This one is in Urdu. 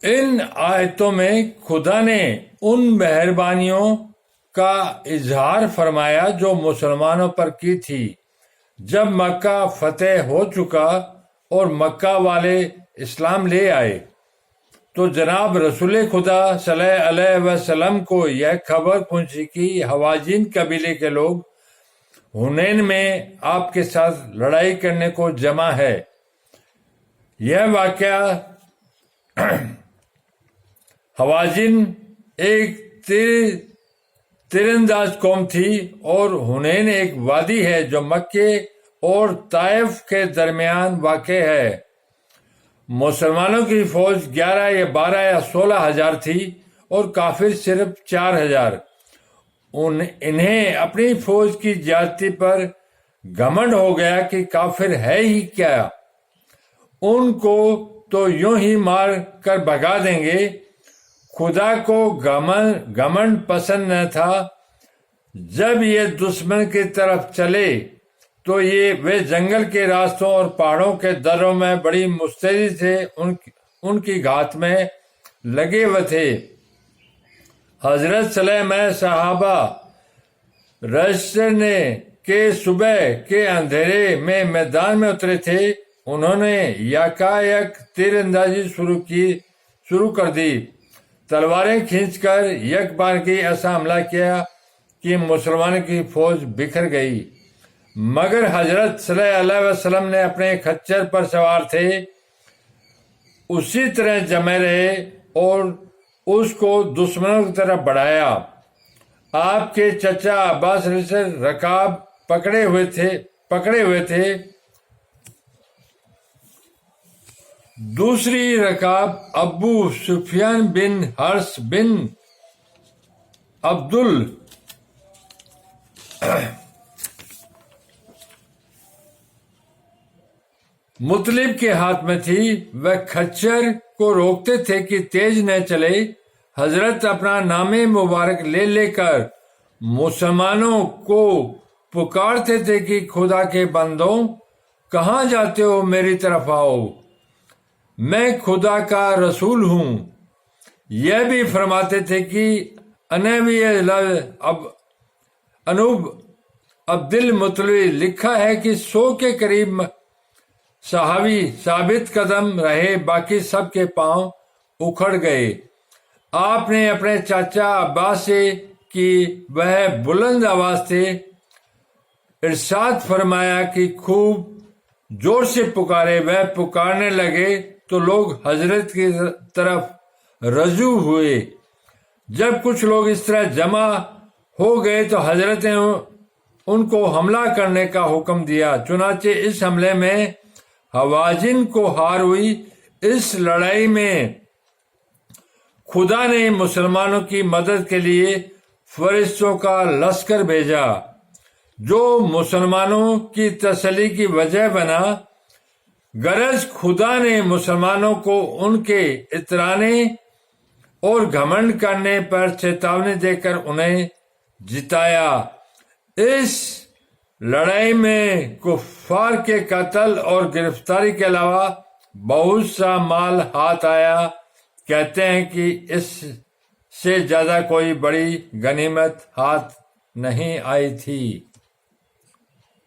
ان آیتوں میں خدا نے ان مہربانیوں کا اظہار فرمایا جو مسلمانوں پر کی تھی جب مکہ فتح ہو چکا اور مکہ والے اسلام لے آئے تو جناب رسول خدا صلی اللہ علیہ وسلم کو یہ خبر پہنچی کہ حوازن قبیلے کے لوگ حنین میں آپ کے ساتھ لڑائی کرنے کو جمع ہے۔ یہ واقعہ حوازن ایک تیرانداز قوم تھی اور حنین ایک وادی ہے جو مکے اور طائف کے درمیان واقع ہے۔ مسلمانوں کی فوج 11 یا 12 یا 16 ہزار تھی اور کافر صرف 4,000۔ انہیں اپنی فوج کی زیادتی پر گھمنڈ ہو گیا کہ کافر ہے ہی کیا، ان کو تو یوں ہی مار کر بھگا دیں گے۔ خدا کو گھمنڈ پسند نہ تھا۔ جب یہ دشمن کی طرف چلے تو وہ جنگل کے راستوں اور پہاڑوں کے دروں میں بڑی مستعدی سے ان کی گھات میں لگے ہوئے تھے۔ حضرت صلی میں صحابہ رجسٹر کے صبح کے اندھیرے میں میدان میں اترے تھے۔ انہوں نے یکایک تیر اندازی شروع کر دی، تلواریں کھینچ کر یک بارگی ایسا حملہ کیا کہ مسلمانوں کی فوج بکھر گئی، مگر حضرت صلی اللہ علیہ وسلم نے اپنے خچر پر سوار تھے اسی طرح جمے رہے اور اس کو دشمنوں کی طرف بڑھایا۔ آپ کے چچا عباس رکاب پکڑے ہوئے تھے۔ دوسری رکاب ابو سفیان بن حرث بن عبدل مطلب کے ہاتھ میں تھی۔ وہ خچر کو روکتے تھے کہ تیز نہ چلے۔ حضرت اپنا نام مبارک لے کر مسلمانوں کو پکارتے تھے کہ خدا کے بندوں، کہاں جاتے ہو؟ میری طرف آؤ، میں خدا کا رسول ہوں۔ یہ بھی فرماتے تھے کہ انوب عبد المطلب لکھا ہے کہ 100 کے قریب صحابی ثابت قدم رہے، باقی سب کے پاؤں اکھڑ گئے۔ آپ نے اپنے چاچا عباس سے کی وہ بلند آواز سے ارشاد فرمایا کہ خوب زور سے پکارے۔ وہ پکارنے لگے تو لوگ حضرت کی طرف رجوع ہوئے۔ جب کچھ لوگ اس طرح جمع ہو گئے تو حضرت نے ان کو حملہ کرنے کا حکم دیا۔ چنانچہ اس حملے میں حوازن کو ہار ہوئی۔ اس لڑائی میں خدا نے مسلمانوں کی مدد کے لیے فرشتوں کا لشکر بھیجا جو مسلمانوں کی تسلی کی وجہ بنا۔ غرض خدا نے مسلمانوں کو ان کے اترانے اور گھمنڈ کرنے پر چیتاونی دے کر انہیں جتایا۔ اس لڑائی میں کفار کے قتل اور گرفتاری کے علاوہ بہت سا مال ہاتھ آیا۔ کہتے ہیں کہ اس سے زیادہ کوئی بڑی غنیمت ہاتھ نہیں آئی تھی۔